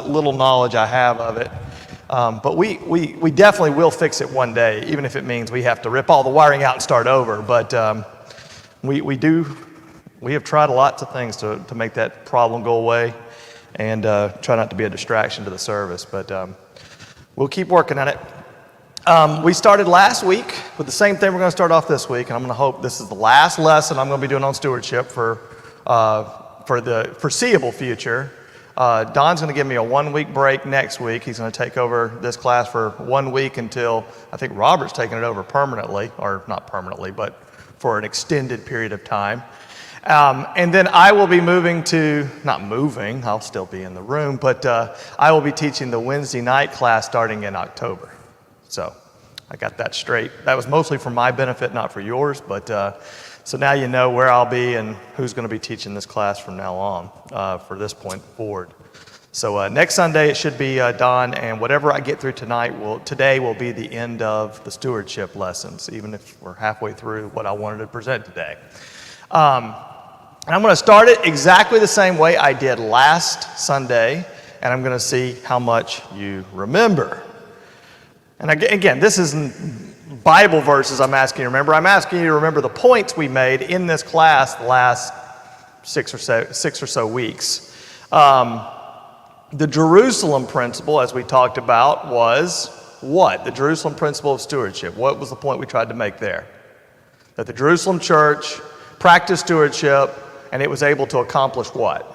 little knowledge I have of it. But we definitely will fix it one day, even if it means we have to rip all the wiring out and start over. But we have tried lots of things to make that problem go away and try not to be a distraction to the service. But we'll keep working on it. We started last week with the same thing we're going to start off this week, and I'm going to hope this is the last lesson I'm going to be doing on stewardship for the foreseeable future. Don's going to give me a 1-week break next week. He's going to take over this class for 1 week until I think Robert's taking it over permanently, or not permanently, but for an extended period of time. And then I will be not moving, I'll still be in the room, but I will be teaching the Wednesday night class starting in October. So I got that straight. That was mostly for my benefit, not for yours, but so now you know where I'll be and who's going to be teaching this class from now on for this point forward. So next Sunday it should be Don, and whatever I get through today will be the end of the stewardship lessons, even if we're halfway through what I wanted to present today. And I'm going to start it exactly the same way I did last Sunday, and I'm going to see how much you remember. And again, this isn't Bible verses I'm asking you to remember. I'm asking you to remember the points we made in this class the last six or so weeks. The Jerusalem principle, as we talked about, was what? The Jerusalem principle of stewardship. What was the point we tried to make there? That the Jerusalem church practiced stewardship, and it was able to accomplish what?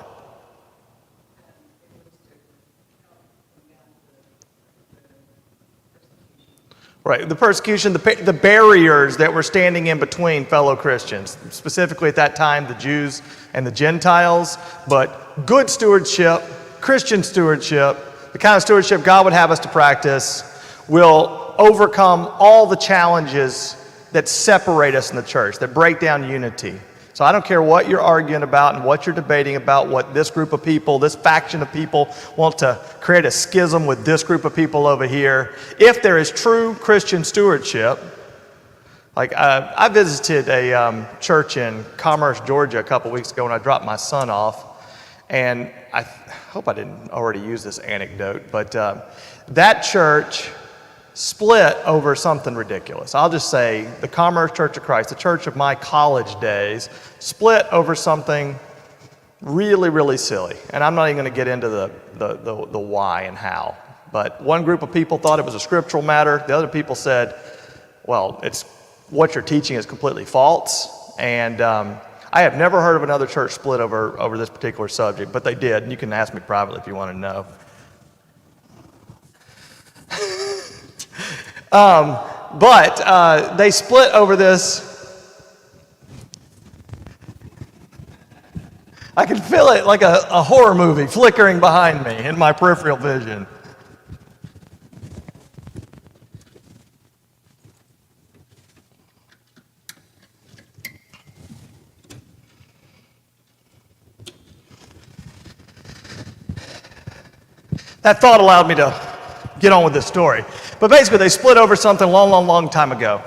Right, the persecution, the barriers that were standing in between fellow Christians, specifically at that time, the Jews and the Gentiles. But good stewardship, Christian stewardship, the kind of stewardship God would have us to practice, will overcome all the challenges that separate us in the church, that break down unity. So I don't care what you're arguing about and what you're debating about, what this group of people, this faction of people want to create a schism with this group of people over here. If there is true Christian stewardship, like I visited a church in Commerce, Georgia a couple weeks ago when I dropped my son off, and I hope I didn't already use this anecdote, but that church split over something ridiculous. I'll just say the Commerce Church of Christ, the church of my college days, split over something really, really silly. And I'm not even going to get into the why and how. But one group of people thought it was a scriptural matter. The other people said, well, it's what you're teaching is completely false. And I have never heard of another church split over this particular subject, but they did. And you can ask me privately if you want to know. But they split over this. I can feel it like a horror movie flickering behind me in my peripheral vision. That thought allowed me to get on with this story. But basically, they split over something a long time ago.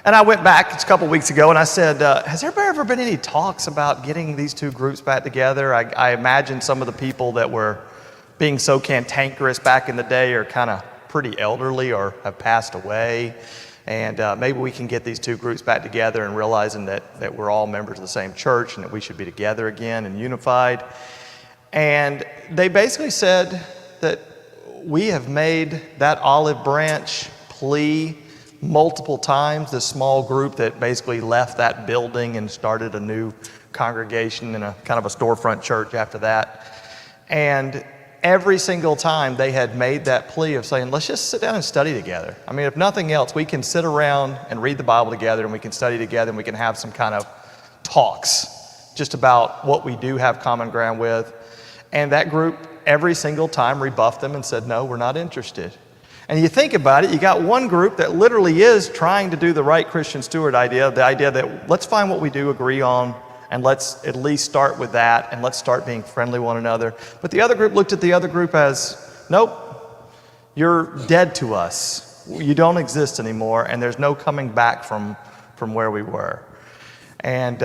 And I went back a couple weeks ago and I said, has there ever been any talks about getting these two groups back together? I imagine some of the people that were being so cantankerous back in the day are kind of pretty elderly or have passed away. And maybe we can get these two groups back together and realizing that we're all members of the same church and that we should be together again and unified. And they basically said that we have made that olive branch plea multiple times, this small group that basically left that building and started a new congregation in a kind of a storefront church after that. And every single time they had made that plea of saying, let's just sit down and study together. I mean, if nothing else, we can sit around and read the Bible together and we can study together and we can have some kind of talks just about what we do have common ground with. And that group every single time rebuffed them and said, no, we're not interested. And you think about it, you got one group that literally is trying to do the right Christian steward idea, the idea that let's find what we do agree on and let's at least start with that and let's start being friendly one another. But the other group looked at the other group as, nope, you're dead to us. You don't exist anymore and there's no coming back from where we were. And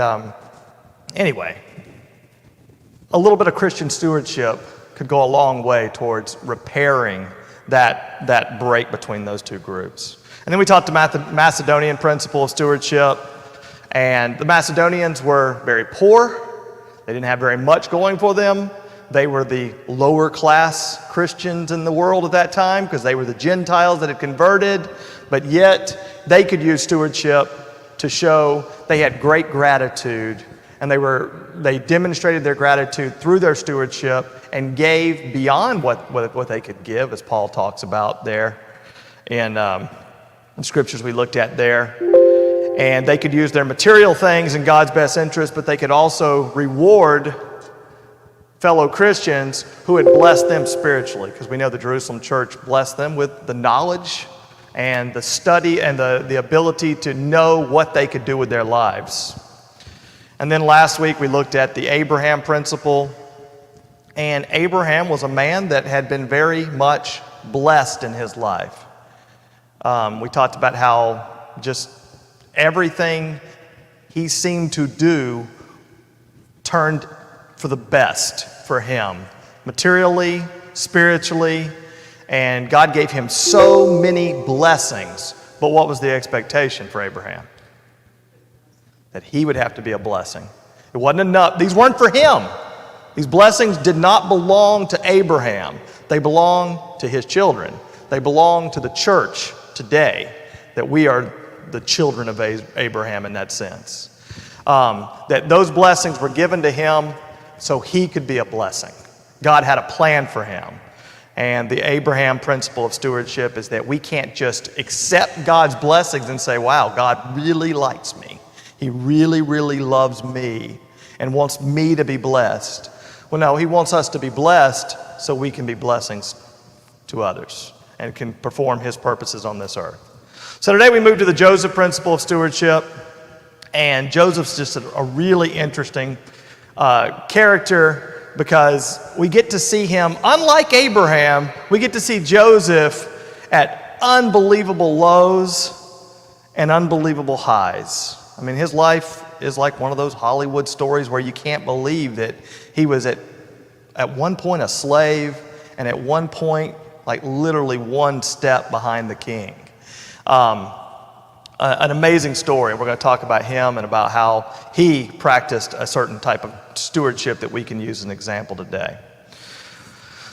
anyway, a little bit of Christian stewardship could go a long way towards repairing that break between those two groups. And then we talked about the Macedonian principle of stewardship. And the Macedonians were very poor. They didn't have very much going for them. They were the lower class Christians in the world at that time because they were the Gentiles that had converted. But yet they could use stewardship to show they had great gratitude. And they demonstrated their gratitude through their stewardship and gave beyond what they could give, as Paul talks about there in the scriptures we looked at there. And they could use their material things in God's best interest, but they could also reward fellow Christians who had blessed them spiritually, because we know the Jerusalem church blessed them with the knowledge and the study and the ability to know what they could do with their lives. And then last week we looked at the Abraham principle. And Abraham was a man that had been very much blessed in his life. We talked about how just everything he seemed to do turned for the best for him, materially, spiritually, and God gave him so many blessings. But what was the expectation for Abraham? That he would have to be a blessing. It wasn't enough. These weren't for him. These blessings did not belong to Abraham. They belong to his children. They belong to the church today, that we are the children of Abraham in that sense. That those blessings were given to him so he could be a blessing. God had a plan for him. And the Abraham principle of stewardship is that we can't just accept God's blessings and say, wow, God really likes me. He really, really loves me and wants me to be blessed. Well, no, he wants us to be blessed so we can be blessings to others and can perform his purposes on this earth. So today we move to the Joseph principle of stewardship. And Joseph's just a really interesting character because we get to see him, unlike Abraham, we get to see Joseph at unbelievable lows and unbelievable highs. I mean, his life is like one of those Hollywood stories where you can't believe that he was at one point a slave and at one point like literally one step behind the king. An amazing story. We're going to talk about him and about how he practiced a certain type of stewardship that we can use as an example today.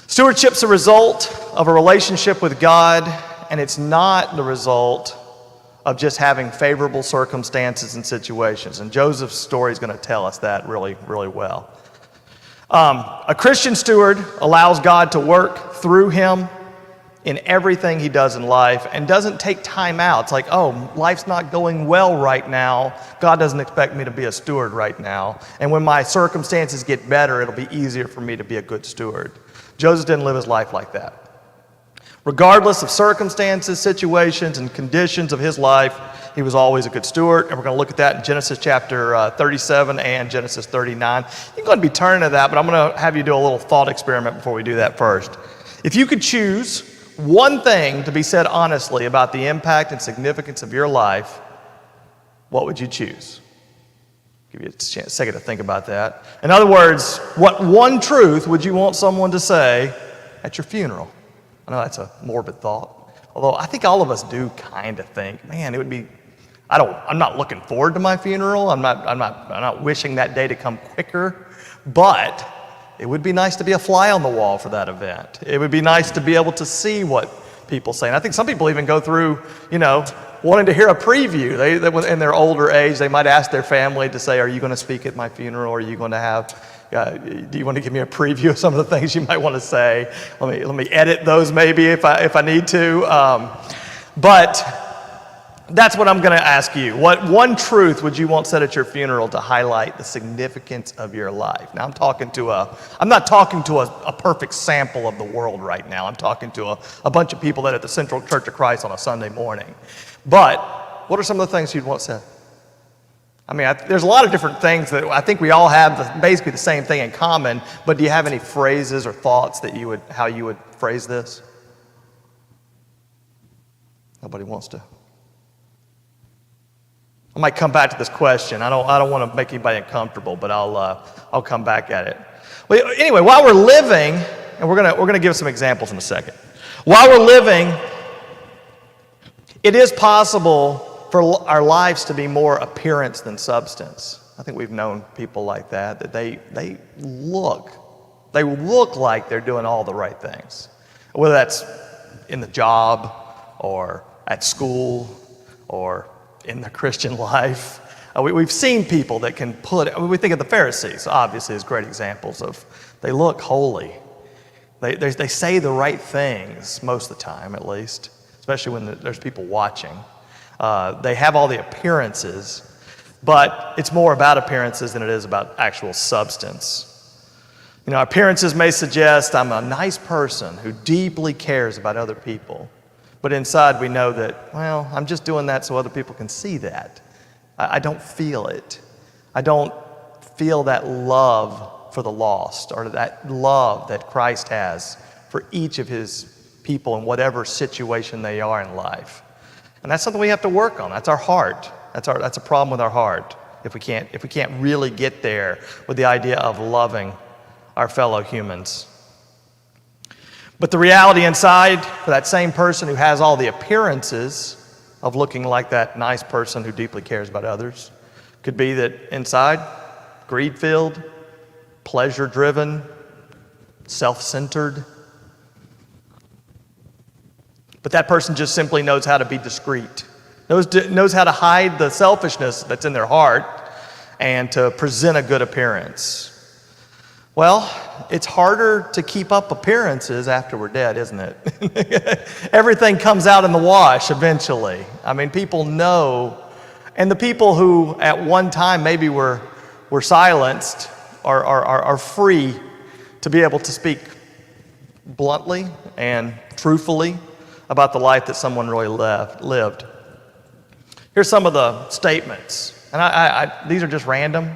Stewardship's a result of a relationship with God, and it's not the result of just having favorable circumstances and situations. And Joseph's story is going to tell us that really, really well. A Christian steward allows God to work through him in everything he does in life and doesn't take time out. It's like, oh, life's not going well right now. God doesn't expect me to be a steward right now. And when my circumstances get better, it'll be easier for me to be a good steward. Joseph didn't live his life like that. Regardless of circumstances, situations, and conditions of his life, he was always a good steward. And we're going to look at that in Genesis chapter 37 and Genesis 39. You're going to be turning to that, but I'm going to have you do a little thought experiment before we do that first. If you could choose one thing to be said honestly about the impact and significance of your life, what would you choose? Give you a second to think about that. In other words, what one truth would you want someone to say at your funeral? I know that's a morbid thought, although I think all of us do kind of think, man, it would be, I'm not looking forward to my funeral. I'm not wishing that day to come quicker, but it would be nice to be a fly on the wall for that event. It would be nice to be able to see what people say. And I think some people even go through, wanting to hear a preview. They in their older age, they might ask their family to say, are you going to speak at my funeral? Or are you going to have, do you want to give me a preview of some of the things you might want to say? Let me edit those maybe if I need to. But that's what I'm going to ask you. What one truth would you want said at your funeral to highlight the significance of your life? Now, I'm not talking to a perfect sample of the world right now. I'm talking to a bunch of people that are at the Central Church of Christ on a Sunday morning. But what are some of the things you'd want said? I mean, there's a lot of different things that I think we all have basically the same thing in common, but do you have any phrases or thoughts that how you would phrase this? Nobody wants to. I might come back to this question. I don't want to make anybody uncomfortable, but I'll come back at it. Well, anyway, while we're living and we're gonna give some examples in a second. While we're living, it is possible for our lives to be more appearance than substance. I think we've known people like that they look like they're doing all the right things, whether that's in the job or at school or in the Christian life. We've seen people that can we think of the Pharisees, obviously, as great examples of, they look holy. They say the right things most of the time, at least, especially when there's people watching. They have all the appearances, but it's more about appearances than it is about actual substance. You know, appearances may suggest I'm a nice person who deeply cares about other people, but inside we know that, well, I'm just doing that so other people can see that. I don't feel it. I don't feel that love for the lost, or that love that Christ has for each of his people in whatever situation they are in life. And that's something we have to work on. That's our heart. That's a problem with our heart if we can't really get there with the idea of loving our fellow humans. But the reality inside for that same person who has all the appearances of looking like that nice person who deeply cares about others could be that inside, greed-filled, pleasure-driven, self-centered. But that person just simply knows how to be discreet, knows how to hide the selfishness that's in their heart and to present a good appearance. Well, it's harder to keep up appearances after we're dead, isn't it? Everything comes out in the wash eventually. I mean, people know, and the people who at one time maybe were silenced are free to be able to speak bluntly and truthfully about the life that someone really lived. Here's some of the statements, and these are just random.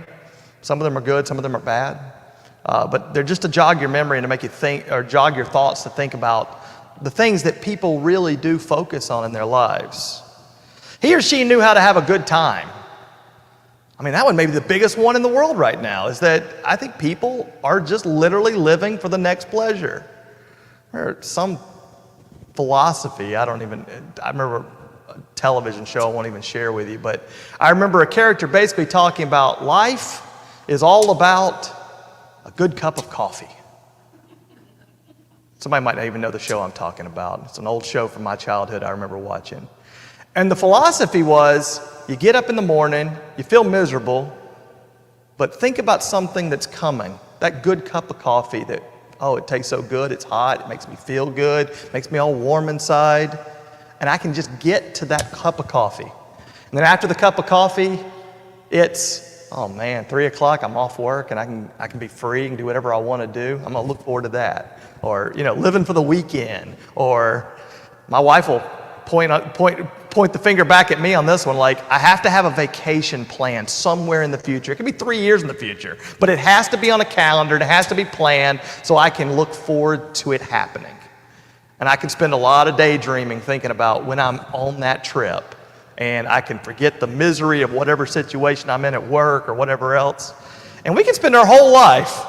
Some of them are good, some of them are bad. But they're just to jog your memory and to make you think, or jog your thoughts to think about the things that people really do focus on in their lives. He or she knew how to have a good time. I mean, that one may be the biggest one in the world right now, is that I think people are just literally living for the next pleasure. Or some philosophy, I remember a television show I won't even share with you, but I remember a character basically talking about life is all about a good cup of coffee. Somebody might not even know the show I'm talking about. It's an old show from my childhood I remember watching. And the philosophy was, you get up in the morning, you feel miserable, but think about something that's coming. That good cup of coffee that, oh, it tastes so good, it's hot, it makes me feel good, makes me all warm inside, and I can just get to that cup of coffee. And then after the cup of coffee, it's, oh man, 3 o'clock, I'm off work and I can be free and do whatever I want to do. I'm gonna look forward to that. Or, living for the weekend. Or my wife will point the finger back at me on this one, like, I have to have a vacation planned somewhere in the future. It could be 3 years in the future, but it has to be on a calendar, it has to be planned so I can look forward to it happening. And I can spend a lot of daydreaming thinking about when I'm on that trip, and I can forget the misery of whatever situation I'm in at work or whatever else. And we can spend our whole life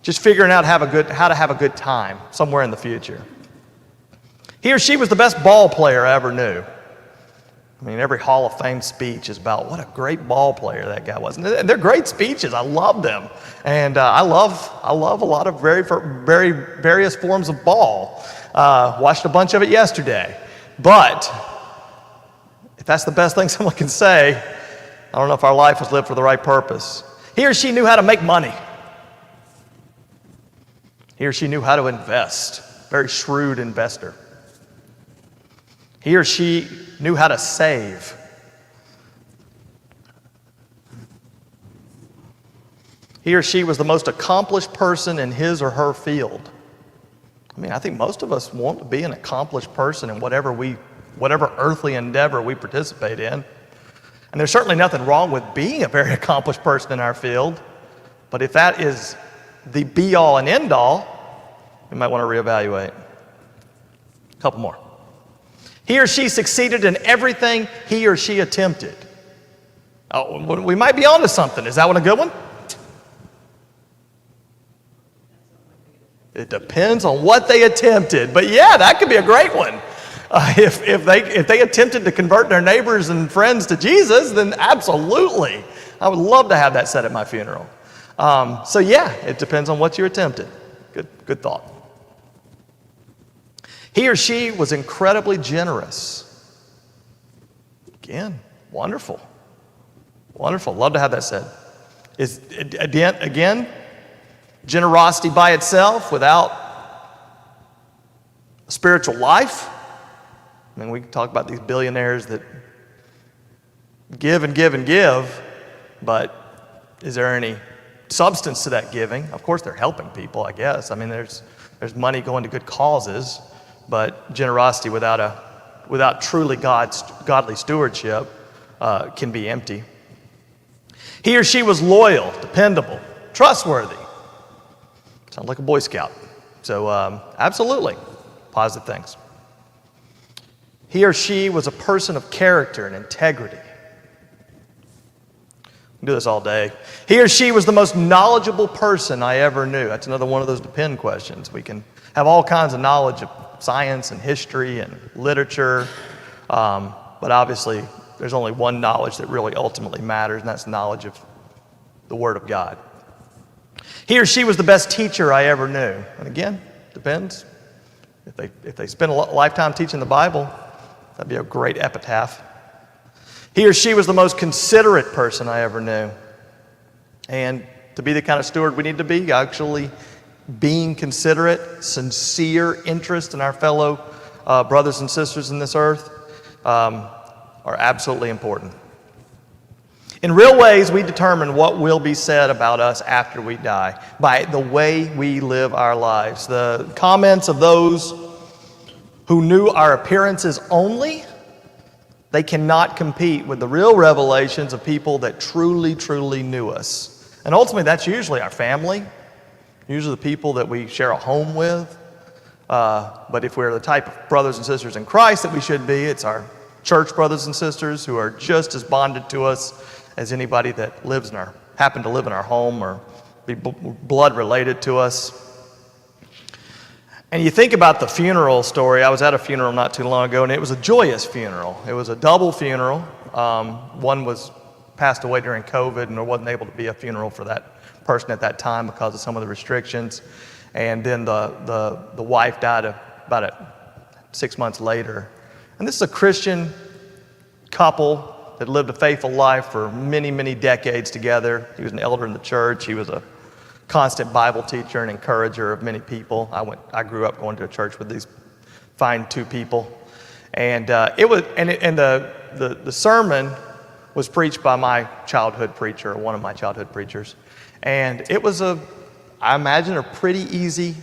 just figuring out how to have a good time somewhere in the future. He or she was the best ball player I ever knew. I mean, every Hall of Fame speech is about what a great ball player that guy was. And they're great speeches. I love them. And I love a lot of very various forms of ball. Watched a bunch of it yesterday. But if that's the best thing someone can say, I don't know if our life was lived for the right purpose. He or she knew how to make money. He or she knew how to invest. Very shrewd investor. He or she knew how to save. He or she was the most accomplished person in his or her field. I mean, I think most of us want to be an accomplished person in whatever earthly endeavor we participate in. And there's certainly nothing wrong with being a very accomplished person in our field. But if that is the be-all and end-all, we might want to reevaluate. A couple more. He or she succeeded in everything he or she attempted. Oh, we might be onto something. Is that one a good one? It depends on what they attempted. But yeah, that could be a great one. If they attempted to convert their neighbors and friends to Jesus, then absolutely. I would love to have that said at my funeral. So yeah, it depends on what you attempted. Good thought. He or she was incredibly generous. Again, wonderful. Wonderful. Love to have that said. Again, generosity by itself without a spiritual life. I mean, we can talk about these billionaires that give and give and give, but is there any substance to that giving? Of course, they're helping people, I guess. I mean, there's money going to good causes, but generosity without truly godly stewardship can be empty. He or she was loyal, dependable, trustworthy. Sounds like a Boy Scout. So absolutely, positive things. He or she was a person of character and integrity. We can do this all day. He or she was the most knowledgeable person I ever knew. That's another one of those depend questions. We can have all kinds of knowledge of science and history and literature, but obviously there's only one knowledge that really ultimately matters, and that's knowledge of the Word of God. He or she was the best teacher I ever knew. And again, depends. If they spend a lifetime teaching the Bible, that'd be a great epitaph. He or she was the most considerate person I ever knew. And to be the kind of steward we need to be, actually being considerate, sincere interest in our fellow brothers and sisters in this earth are absolutely important. In real ways, we determine what will be said about us after we die by the way we live our lives. The comments of those who knew our appearances only, they cannot compete with the real revelations of people that truly, truly knew us. And ultimately, that's usually our family, usually the people that we share a home with. But if we're the type of brothers and sisters in Christ that we should be, it's our church brothers and sisters who are just as bonded to us as anybody that happen to live in our home or be blood related to us. And you think about the funeral story. I was at a funeral not too long ago, and it was a joyous funeral. It was a double funeral. One was passed away during COVID, and there wasn't able to be a funeral for that person at that time because of some of the restrictions. And then the wife died about 6 months later. And this is a Christian couple that lived a faithful life for many, many decades together. He was an elder in the church. He was a constant Bible teacher and encourager of many people. I grew up going to a church with these fine two people, and the sermon was preached by my childhood preacher, one of my childhood preachers, and it was I imagine a pretty easy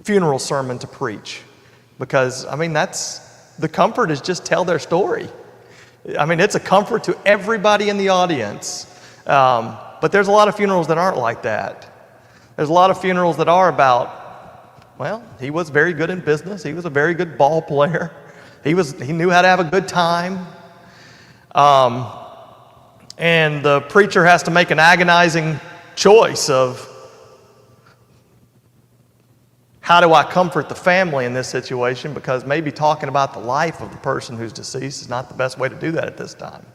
funeral sermon to preach, because the comfort is just tell their story. I mean, it's a comfort to everybody in the audience. But there's a lot of funerals that aren't like that. There's a lot of funerals that are about, well, he was very good in business. He was a very good ball player. He knew how to have a good time. And the preacher has to make an agonizing choice of, how do I comfort the family in this situation? Because maybe talking about the life of the person who's deceased is not the best way to do that at this time.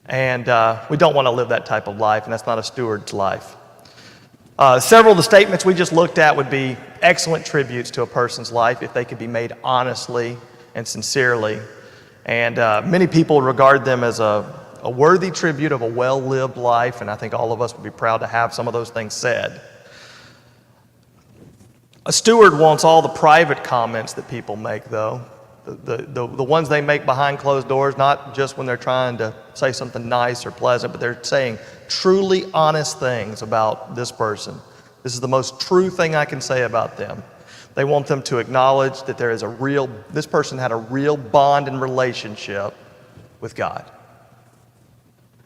And we don't want to live that type of life, and that's not a steward's life. Several of the statements we just looked at would be excellent tributes to a person's life if they could be made honestly and sincerely. And many people regard them as a worthy tribute of a well-lived life, and I think all of us would be proud to have some of those things said. A steward wants all the private comments that people make, though. The ones they make behind closed doors, not just when they're trying to say something nice or pleasant, but they're saying truly honest things about this person. This is the most true thing I can say about them. They want them to acknowledge that this person had a real bond and relationship with God.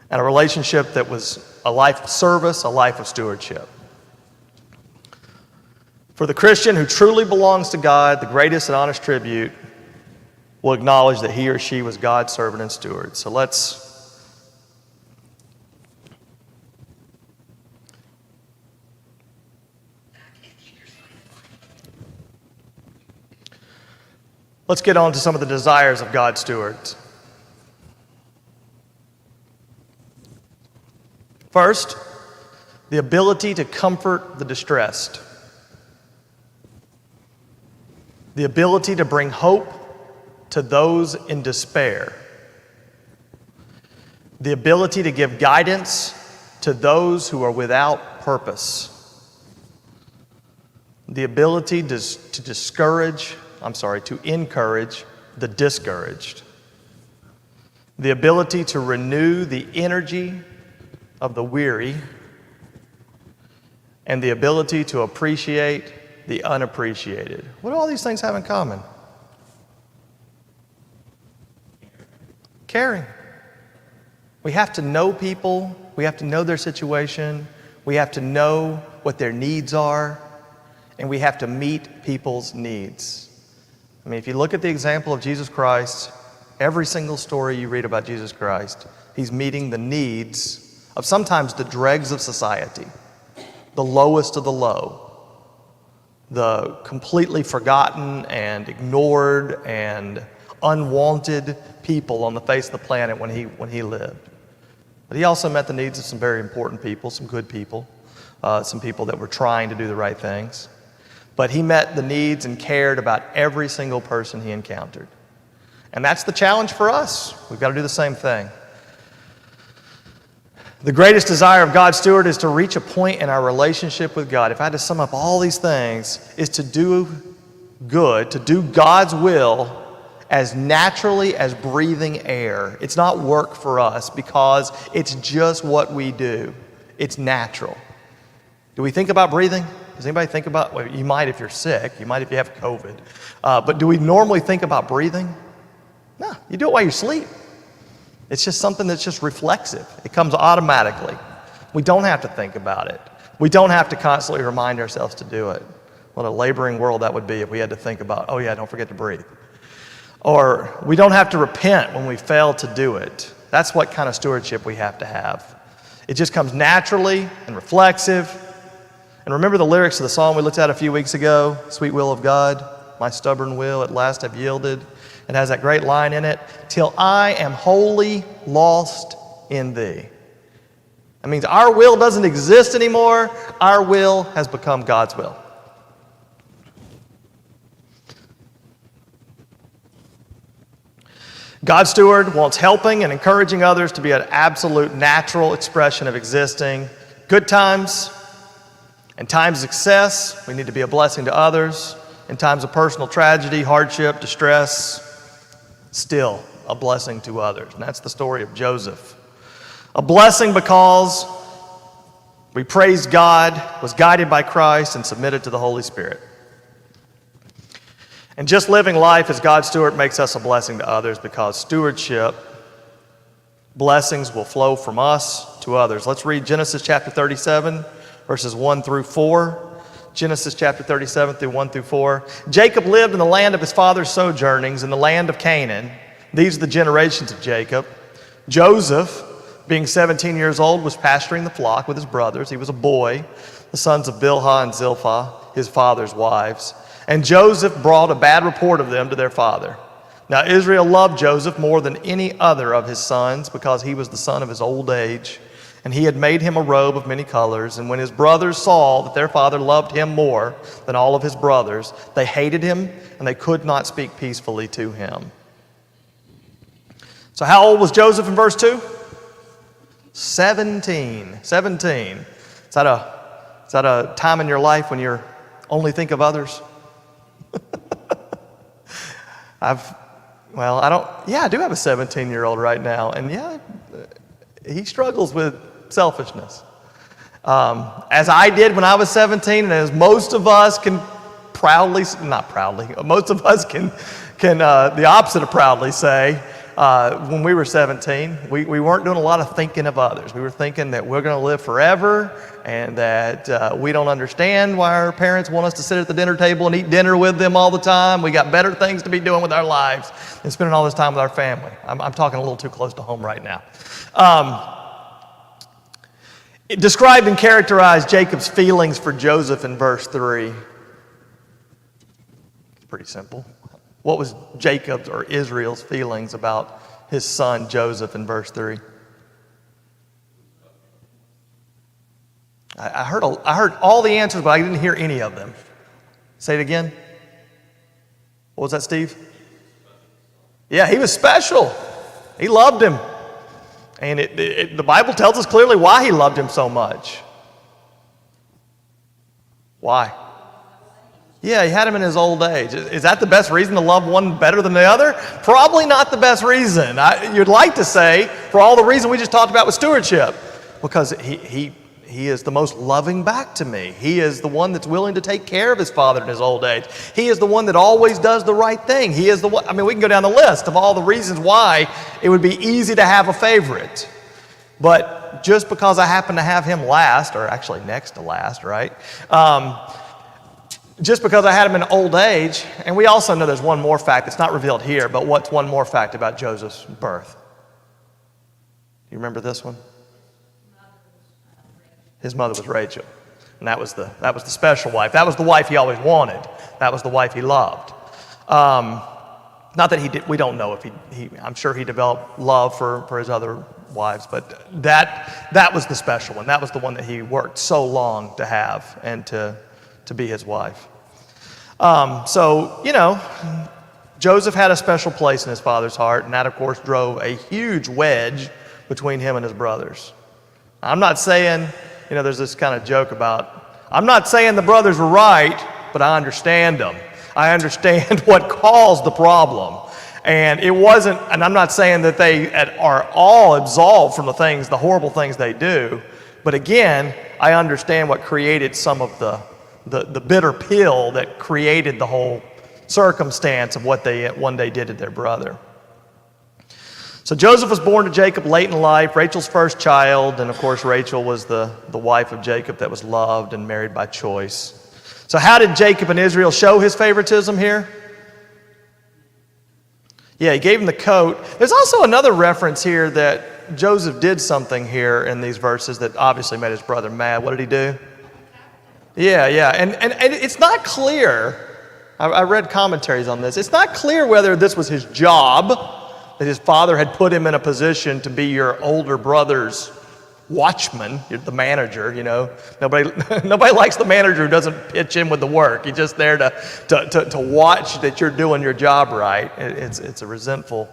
And a relationship that was a life of service, a life of stewardship. For the Christian who truly belongs to God, the greatest and honest tribute will acknowledge that he or she was God's servant and steward. So let's Let's get on to some of the desires of God's stewards. First, the ability to comfort the distressed. The ability to bring hope to those in despair. The ability to give guidance to those who are without purpose. The ability to encourage the discouraged. The ability to renew the energy of the weary. And the ability to appreciate the unappreciated. What do all these things have in common? Caring. We have to know people. We have to know their situation. We have to know what their needs are. And we have to meet people's needs. I mean, if you look at the example of Jesus Christ, every single story you read about Jesus Christ, he's meeting the needs of sometimes the dregs of society, the lowest of the low, the completely forgotten and ignored and unwanted people on the face of the planet when he lived. But he also met the needs of some very important people, some good people, some people that were trying to do the right things. But he met the needs and cared about every single person he encountered. And that's the challenge for us. We've got to do the same thing. The greatest desire of God's steward is to reach a point in our relationship with God. If I had to sum up all these things, is to do good, to do God's will as naturally as breathing air. It's not work for us because it's just what we do. It's natural. Do we think about breathing? Does anybody think about, well, you might if you're sick, you might if you have COVID, but do we normally think about breathing? No, you do it while you sleep. It's just something that's just reflexive. It comes automatically. We don't have to think about it. We don't have to constantly remind ourselves to do it. What a laboring world that would be if we had to think about, oh yeah, don't forget to breathe. Or we don't have to repent when we fail to do it. That's what kind of stewardship we have to have. It just comes naturally and reflexive. And remember the lyrics of the song we looked at a few weeks ago, Sweet Will of God, my stubborn will at last have yielded. It has that great line in it, till I am wholly lost in thee. That means our will doesn't exist anymore. Our will has become God's will. God's steward wants helping and encouraging others to be an absolute natural expression of existing. Good times and times of success, we need to be a blessing to others. In times of personal tragedy, hardship, distress, still a blessing to others. And that's the story of Joseph. A blessing because we praised God, was guided by Christ, and submitted to the Holy Spirit. And just living life as God's steward makes us a blessing to others because stewardship, blessings will flow from us to others. Let's read Genesis chapter 37, verses 1 through 4. Genesis chapter 37 through 1 through 4. Jacob lived in the land of his father's sojournings in the land of Canaan. These are the generations of Jacob. Joseph, being 17 years old, was pasturing the flock with his brothers. He was a boy, the sons of Bilhah and Zilpah, his father's wives. And Joseph brought a bad report of them to their father. Now Israel loved Joseph more than any other of his sons because he was the son of his old age. And he had made him a robe of many colors. And when his brothers saw that their father loved him more than all of his brothers, they hated him and they could not speak peacefully to him. So how old was Joseph in verse 2? 17. 17. Is that a time in your life when you only think of others? I do have a 17-year-old right now. And yeah, he struggles with selfishness. As I did when I was 17, and as most of us can most of us can the opposite of proudly say, when we were 17, we weren't doing a lot of thinking of others. We were thinking that we're going to live forever and that we don't understand why our parents want us to sit at the dinner table and eat dinner with them all the time. We got better things to be doing with our lives than spending all this time with our family. I'm talking a little too close to home right now. It described and characterized Jacob's feelings for Joseph in verse 3. It's pretty simple. What was Jacob's or Israel's feelings about his son Joseph in verse 3? I heard all the answers, but I didn't hear any of them. Say it again. What was that, Steve? Yeah, he was special. He loved him. And the Bible tells us clearly why he loved him so much. Why? Yeah, he had him in his old age. Is that the best reason to love one better than the other? Probably not the best reason. You'd like to say, for all the reasons we just talked about with stewardship, because he is the most loving back to me. He is the one that's willing to take care of his father in his old age. He is the one that always does the right thing. He is the one, we can go down the list of all the reasons why it would be easy to have a favorite. But just because I happen to have him last, or actually next to last, right? Just because I had him in old age, and we also know there's one more fact that's not revealed here, but what's one more fact about Joseph's birth? Do you remember this one? His mother was Rachel, and that was the special wife. That was the wife he always wanted. That was the wife he loved. Not that he did. We don't know if he. I'm sure he developed love for his other wives, but that was the special one. That was the one that he worked so long to have and to be his wife. So Joseph had a special place in his father's heart, and that of course drove a huge wedge between him and his brothers. I'm not saying. There's this kind of joke about, I'm not saying the brothers were right, but I understand them. I understand what caused the problem. And it wasn't, and I'm not saying that they are all absolved from the horrible things they do, but again, I understand what created some of the bitter pill that created the whole circumstance of what they one day did to their brother. So Joseph was born to Jacob late in life, Rachel's first child, and of course Rachel was the wife of Jacob that was loved and married by choice. So how did Jacob and Israel show his favoritism here? Yeah, he gave him the coat. There's also another reference here that Joseph did something here in these verses that obviously made his brother mad. What did he do? Yeah, and it's not clear. I read commentaries on this. It's not clear whether this was his job, that his father had put him in a position to be your older brother's watchman, the manager, Nobody likes the manager who doesn't pitch in with the work. He's just there to watch that you're doing your job right. It's a resentful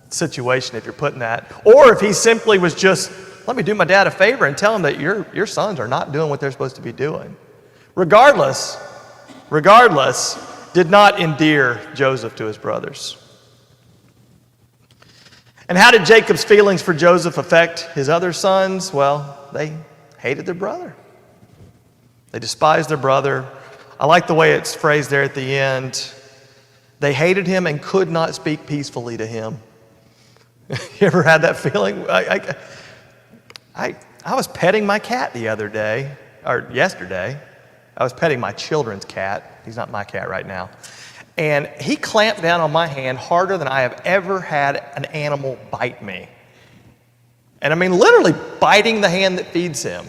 situation if you're putting that. Or if he simply was just, let me do my dad a favor and tell him that your sons are not doing what they're supposed to be doing. Regardless, did not endear Joseph to his brothers. And how did Jacob's feelings for Joseph affect his other sons? Well, they hated their brother. They despised their brother. I like the way it's phrased there at the end. They hated him and could not speak peacefully to him. You ever had that feeling? I was petting my cat the other day, or yesterday. I was petting my children's cat. He's not my cat right now. And he clamped down on my hand harder than I have ever had an animal bite me. And literally biting the hand that feeds him.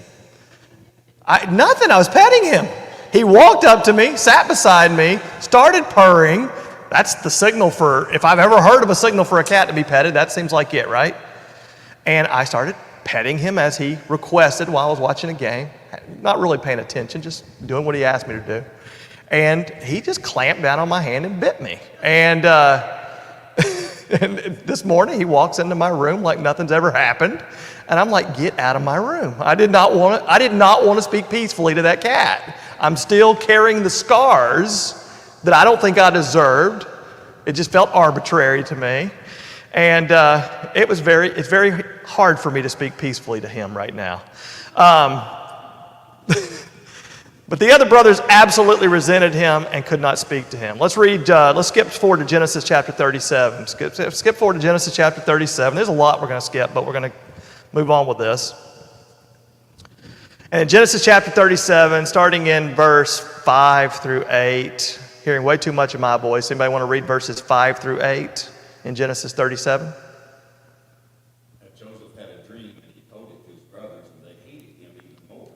I was petting him. He walked up to me, sat beside me, started purring. That's the signal for, if I've ever heard of a signal for a cat to be petted, that seems like it, right? And I started petting him as he requested while I was watching a game. Not really paying attention, just doing what he asked me to do. And he just clamped down on my hand and bit me. And, and this morning he walks into my room like nothing's ever happened. And I'm like, get out of my room. I did not want to speak peacefully to that cat. I'm still carrying the scars that I don't think I deserved. It just felt arbitrary to me. And it's very hard for me to speak peacefully to him right now. But the other brothers absolutely resented him and could not speak to him. Let's skip forward to Genesis chapter 37. Skip forward to Genesis chapter 37. There's a lot we're going to skip, but we're going to move on with this. And in Genesis chapter 37, starting in verse 5 through 8, hearing way too much of my voice. Anybody want to read verses 5 through 8 in Genesis 37? Joseph had a dream, and he told it to his brothers, and they hated him even more.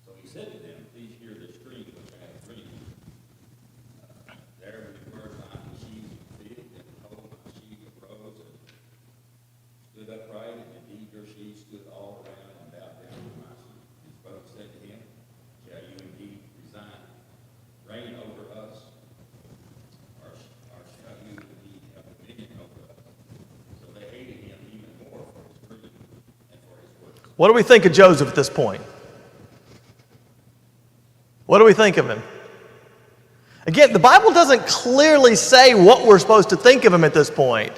So he said to them, "Please hear this dream which I have dreamed. There were the birds on the sheep What do we think of Joseph at this point? What do we think of him? Again, the Bible doesn't clearly say what we're supposed to think of him at this point,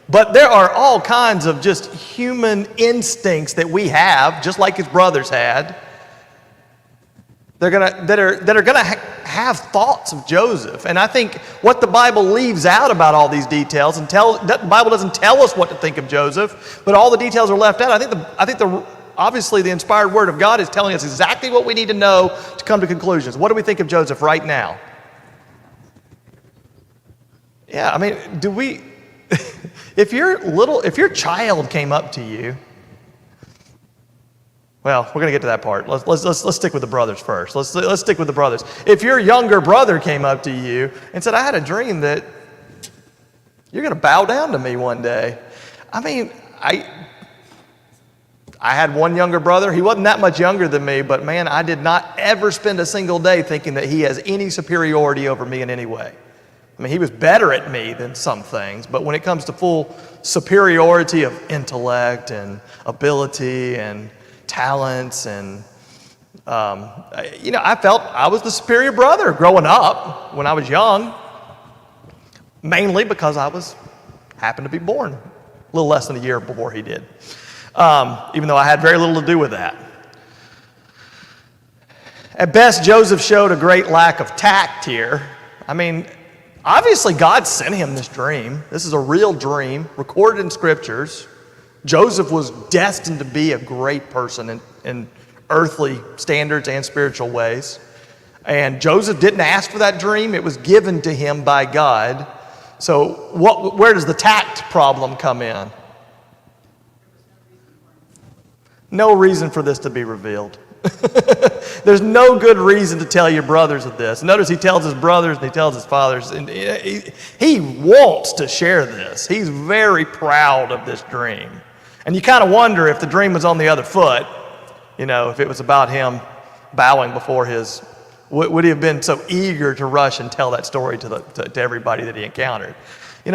but there are all kinds of just human instincts that we have, just like his brothers had, that are gonna have thoughts of Joseph. And I think what the Bible leaves out about all these details, and the Bible doesn't tell us what to think of Joseph, but all the details are left out. I think obviously the inspired Word of God is telling us exactly what we need to know to come to conclusions. What do we think of Joseph right now? Yeah, I mean, if your child came up to you, well, we're going to get to that part. Let's stick with the brothers first. Let's stick with the brothers. If your younger brother came up to you and said, I had a dream that you're going to bow down to me one day. I mean, I had one younger brother. He wasn't that much younger than me, but man, I did not ever spend a single day thinking that he has any superiority over me in any way. I mean, he was better at me than some things, but when it comes to full superiority of intellect and ability and talents and, I felt I was the superior brother growing up when I was young, mainly because I happened to be born a little less than a year before he did, even though I had very little to do with that. At best, Joseph showed a great lack of tact here. I mean, obviously, God sent him this dream. This is a real dream recorded in scriptures. Joseph was destined to be a great person in earthly standards and spiritual ways. And Joseph didn't ask for that dream. It was given to him by God. So where does the tact problem come in? No reason for this to be revealed. There's no good reason to tell your brothers of this. Notice he tells his brothers and he tells his fathers. And he wants to share this. He's very proud of this dream. And you kind of wonder if the dream was on the other foot, if it was about him bowing before would he have been so eager to rush and tell that story to everybody that he encountered?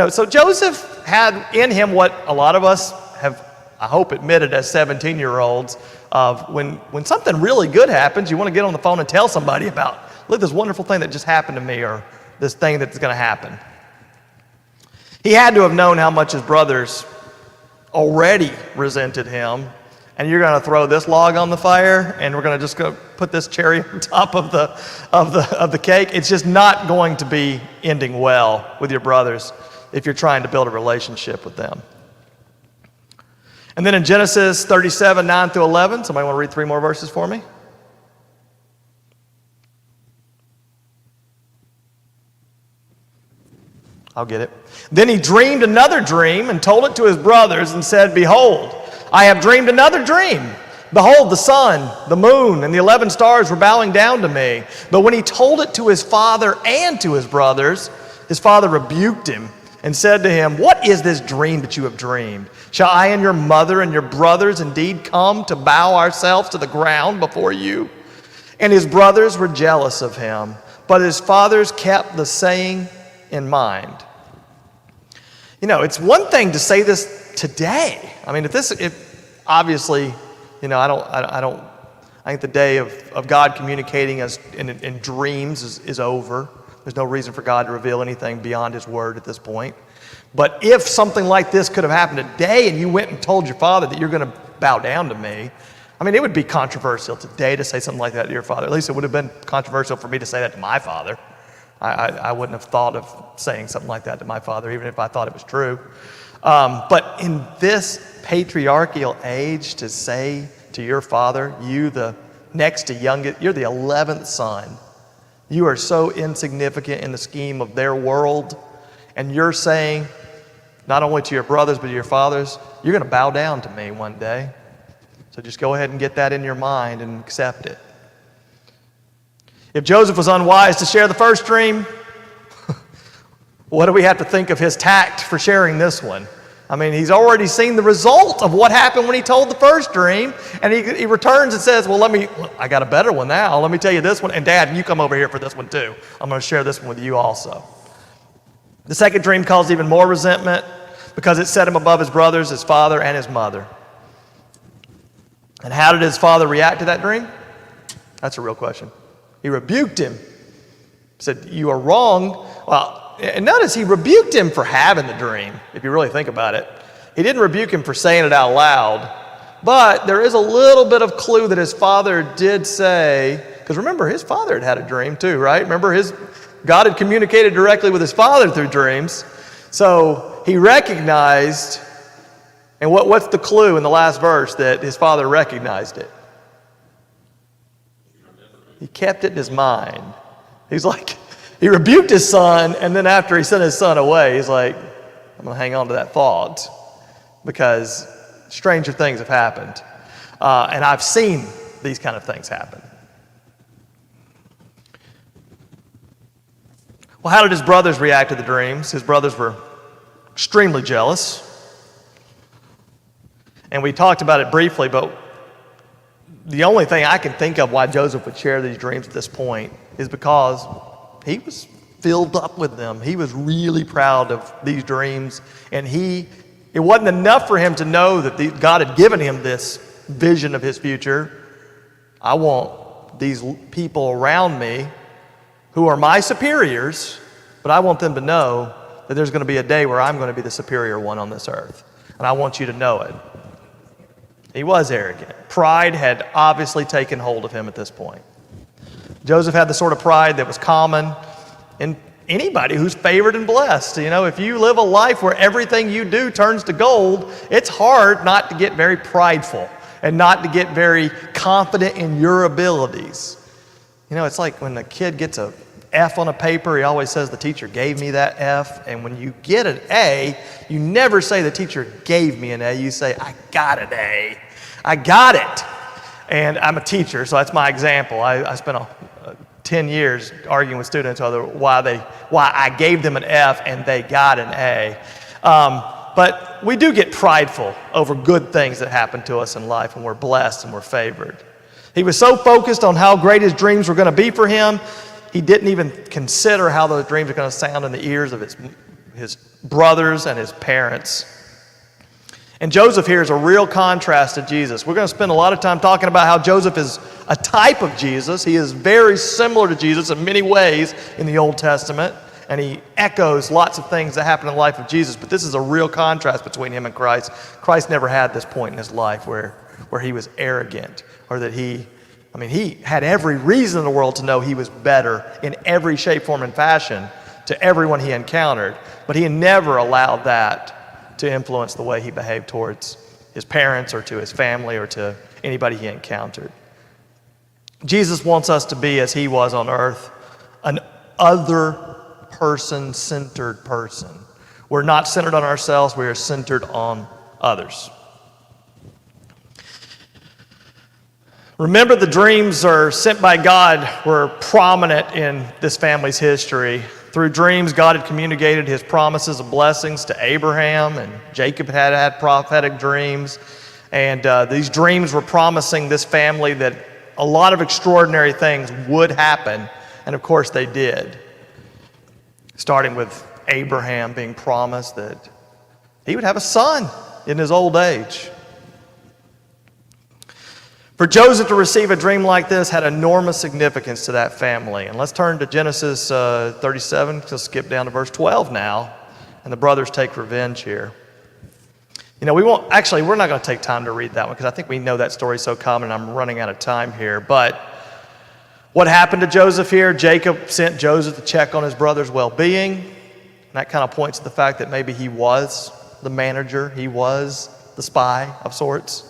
So Joseph had in him what a lot of us have, I hope, admitted as 17-year-olds, of when something really good happens, you want to get on the phone and tell somebody about, look, this wonderful thing that just happened to me, or this thing that's going to happen. He had to have known how much his brothers already resented him, and you're going to throw this log on the fire, and we're going to just go put this cherry on top of the cake. It's just not going to be ending well with your brothers if you're trying to build a relationship with them. And then in Genesis 37, 9 through 11, somebody want to read 3 more verses for me? I'll get it. Then he dreamed another dream and told it to his brothers and said, behold, I have dreamed another dream. Behold, the sun, the moon, and the 11 stars were bowing down to me. But when he told it to his father and to his brothers, his father rebuked him and said to him, what is this dream that you have dreamed? Shall I and your mother and your brothers indeed come to bow ourselves to the ground before you? And his brothers were jealous of him, but his fathers kept the saying in mind. It's one thing to say this today. I mean, if obviously, I think the day of God communicating us in dreams is over. There's no reason for God to reveal anything beyond his word at this point. But if something like this could have happened today and you went and told your father that you're going to bow down to me, I mean, it would be controversial today to say something like that to your father. At least it would have been controversial for me to say that to my father. I wouldn't have thought of saying something like that to my father, even if I thought it was true. But in this patriarchal age, to say to your father, you the next to youngest, you're the 11th son. You are so insignificant in the scheme of their world. And you're saying, not only to your brothers, but to your fathers, you're going to bow down to me one day. So just go ahead and get that in your mind and accept it. If Joseph was unwise to share the first dream, what do we have to think of his tact for sharing this one? I mean, he's already seen the result of what happened when he told the first dream, and he returns and says, well, I got a better one now. Let me tell you this one, and Dad, you come over here for this one too. I'm going to share this one with you also. The second dream caused even more resentment because it set him above his brothers, his father, and his mother. And how did his father react to that dream? That's a real question. He rebuked him. Said, you are wrong. Well, and notice he rebuked him for having the dream, if you really think about it. He didn't rebuke him for saying it out loud. But there is a little bit of clue that his father did say, because remember, his father had had a dream too, right? Remember, God had communicated directly with his father through dreams. So he recognized, and what's the clue in the last verse that his father recognized it? He kept it in his mind. He's like, he rebuked his son, and then after he sent his son away, he's like, I'm going to hang on to that thought because stranger things have happened. And I've seen these kind of things happen. Well, how did his brothers react to the dreams? His brothers were extremely jealous. And we talked about it briefly, but the only thing I can think of why Joseph would share these dreams at this point is because he was filled up with them. He was really proud of these dreams, and it wasn't enough for him to know that God had given him this vision of his future. I want these people around me who are my superiors, but I want them to know that there's going to be a day where I'm going to be the superior one on this earth, and I want you to know it. He was arrogant. Pride had obviously taken hold of him at this point. Joseph had the sort of pride that was common in anybody who's favored and blessed. You know, if you live a life where everything you do turns to gold, it's hard not to get very prideful and not to get very confident in your abilities. You know, it's like when a kid gets an F on a paper, he always says the teacher gave me that F. And when you get an A, you never say the teacher gave me an A. You say, I got an A. I got it. And I'm a teacher, so that's my example. I spent 10 years arguing with students over why I gave them an F and they got an A. But we do get prideful over good things that happen to us in life when we're blessed and we're favored. He was so focused on how great his dreams were going to be for him, he didn't even consider how those dreams are going to sound in the ears of his brothers and his parents. And Joseph here is a real contrast to Jesus. We're going to spend a lot of time talking about how Joseph is a type of Jesus. He is very similar to Jesus in many ways in the Old Testament, and he echoes lots of things that happen in the life of Jesus. But this is a real contrast between him and Christ. Christ never had this point in his life where he was arrogant, or that he had every reason in the world to know he was better in every shape, form, and fashion to everyone he encountered. But he never allowed that to influence the way he behaved towards his parents or to his family or to anybody he encountered. Jesus wants us to be, as he was on earth, an other person-centered person. We're not centered on ourselves, we are centered on others. Remember, the dreams are sent by God were prominent in this family's history. Through dreams, God had communicated his promises of blessings to Abraham, and Jacob had prophetic dreams. And these dreams were promising this family that a lot of extraordinary things would happen, and of course they did. Starting with Abraham being promised that he would have a son in his old age. For Joseph to receive a dream like this had enormous significance to that family. And let's turn to Genesis 37, let's skip down to verse 12 now, and the brothers take revenge here. You know, we're not going to take time to read that one because I think we know that story so common and I'm running out of time here. But what happened to Joseph here? Jacob sent Joseph to check on his brother's well-being. And that kind of points to the fact that maybe he was the manager, he was the spy of sorts.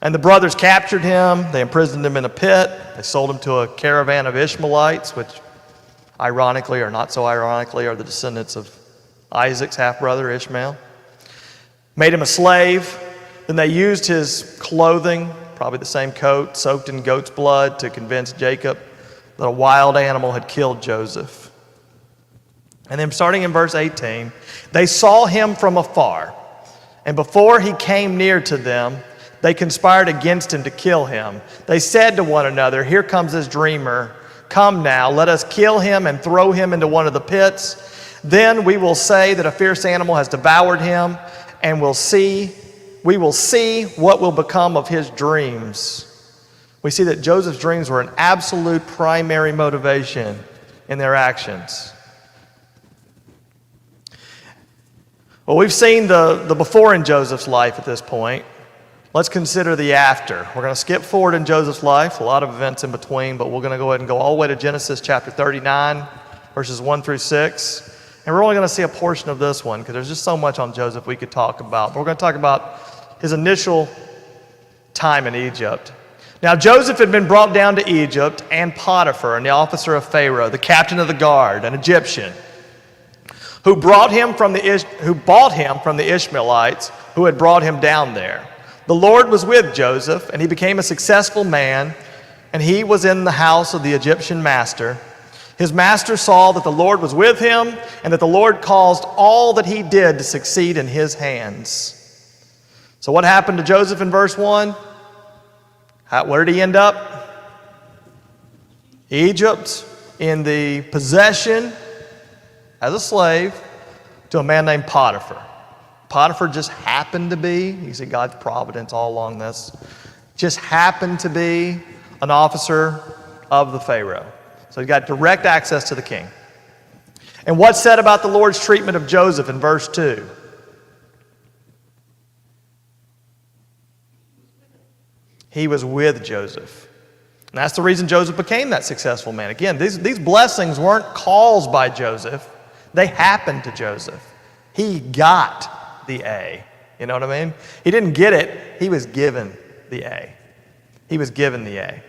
And the brothers captured him, they imprisoned him in a pit, they sold him to a caravan of Ishmaelites, which ironically or not so ironically are the descendants of Isaac's half-brother Ishmael. Made him a slave, then they used his clothing, probably the same coat, soaked in goat's blood to convince Jacob that a wild animal had killed Joseph. And then starting in verse 18, they saw him from afar, and before he came near to them, they conspired against him to kill him. They said to one another, here comes this dreamer. Come now, let us kill him and throw him into one of the pits. Then we will say that a fierce animal has devoured him, and we'll see we will see what will become of his dreams. We see that Joseph's dreams were an absolute primary motivation in their actions. Well, we've seen the before in Joseph's life at this point. Let's consider the after. We're going to skip forward in Joseph's life, a lot of events in between, but we're going to go ahead and go all the way to Genesis chapter 39, verses 1 through 6. And we're only going to see a portion of this one because there's just so much on Joseph we could talk about. But we're going to talk about his initial time in Egypt. Now, Joseph had been brought down to Egypt, and Potiphar, and the officer of Pharaoh, the captain of the guard, an Egyptian, who bought him from the Ishmaelites who had brought him down there. The Lord was with Joseph, and he became a successful man, and he was in the house of the Egyptian master. His master saw that the Lord was with him, and that the Lord caused all that he did to succeed in his hands. So what happened to Joseph in verse 1? Where did he end up? Egypt, in the possession as a slave to a man named Potiphar. Potiphar just happened to be, you see God's providence all along this, just happened to be an officer of the Pharaoh. So he got direct access to the king. And what's said about the Lord's treatment of Joseph in verse 2? He was with Joseph. And that's the reason Joseph became that successful man. Again, these blessings weren't caused by Joseph. They happened to Joseph. He got the A. You know what I mean? He didn't get it. He was given the A. He was given the A.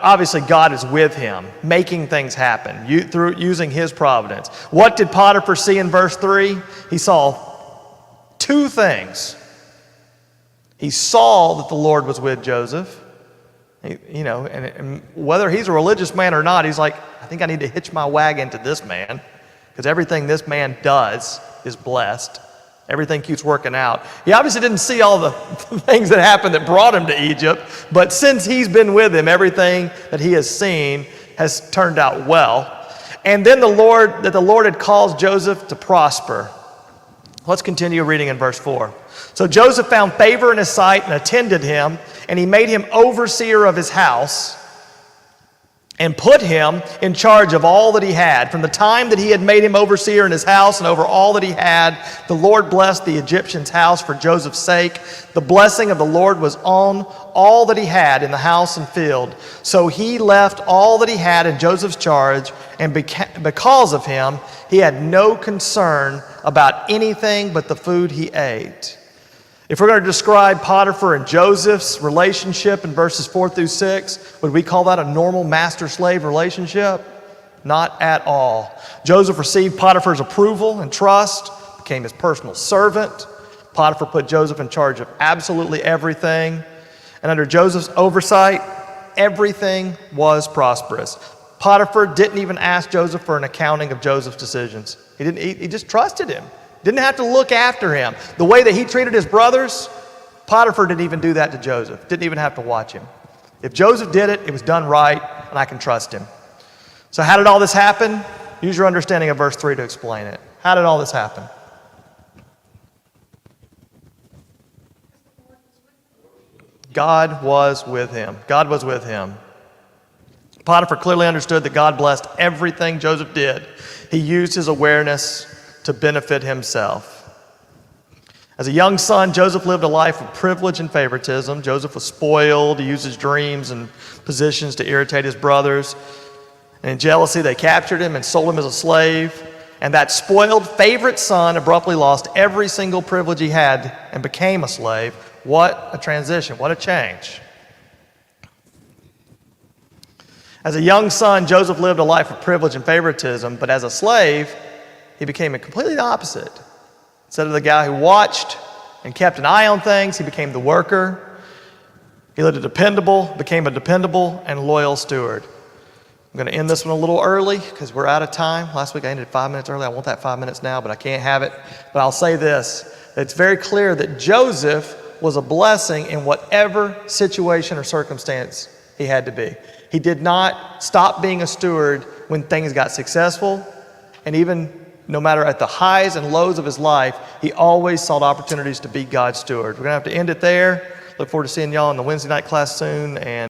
Obviously, God is with him, making things happen through using his providence. What did Potiphar see in verse 3? He saw two things. He saw that the Lord was with Joseph. And whether he's a religious man or not, he's like, I think I need to hitch my wagon to this man because everything this man does is blessed. Everything keeps working out. He obviously didn't see all the things that happened that brought him to Egypt, but since he's been with him, everything that he has seen has turned out well. And then the Lord had caused Joseph to prosper. Let's continue reading in verse 4. So Joseph found favor in his sight and attended him, and he made him overseer of his house and put him in charge of all that he had. From the time that he had made him overseer in his house and over all that he had, the Lord blessed the Egyptian's house for Joseph's sake. The blessing of the Lord was on all that he had in the house and field. So he left all that he had in Joseph's charge, and because of him, he had no concern about anything but the food he ate. If we're going to describe Potiphar and Joseph's relationship in verses 4 through 6, would we call that a normal master-slave relationship? Not at all. Joseph received Potiphar's approval and trust, became his personal servant. Potiphar put Joseph in charge of absolutely everything. And under Joseph's oversight, everything was prosperous. Potiphar didn't even ask Joseph for an accounting of Joseph's decisions. He just trusted him. Didn't have to look after him. The way that he treated his brothers, Potiphar didn't even do that to Joseph. Didn't even have to watch him. If Joseph did it, it was done right, and I can trust him. So how did all this happen? Use your understanding of verse 3 to explain it. How did all this happen? God was with him. God was with him. Potiphar clearly understood that God blessed everything Joseph did. He used his awareness to benefit himself. As a young son, Joseph lived a life of privilege and favoritism. Joseph was spoiled. He used his dreams and positions to irritate his brothers. And in jealousy, they captured him and sold him as a slave. And that spoiled favorite son abruptly lost every single privilege he had and became a slave. What a transition. What a change. As a young son, Joseph lived a life of privilege and favoritism, but as a slave, he became completely the opposite. Instead of the guy who watched and kept an eye on things, he became the worker. He became a dependable and loyal steward. I'm going to end this one a little early because we're out of time. Last week I ended 5 minutes early. I want that 5 minutes now, but I can't have it. But I'll say this. It's very clear that Joseph was a blessing in whatever situation or circumstance he had to be. He did not stop being a steward when things got successful, and even no matter at the highs and lows of his life, he always sought opportunities to be God's steward. We're going to have to end it there. Look forward to seeing y'all in the Wednesday night class soon. And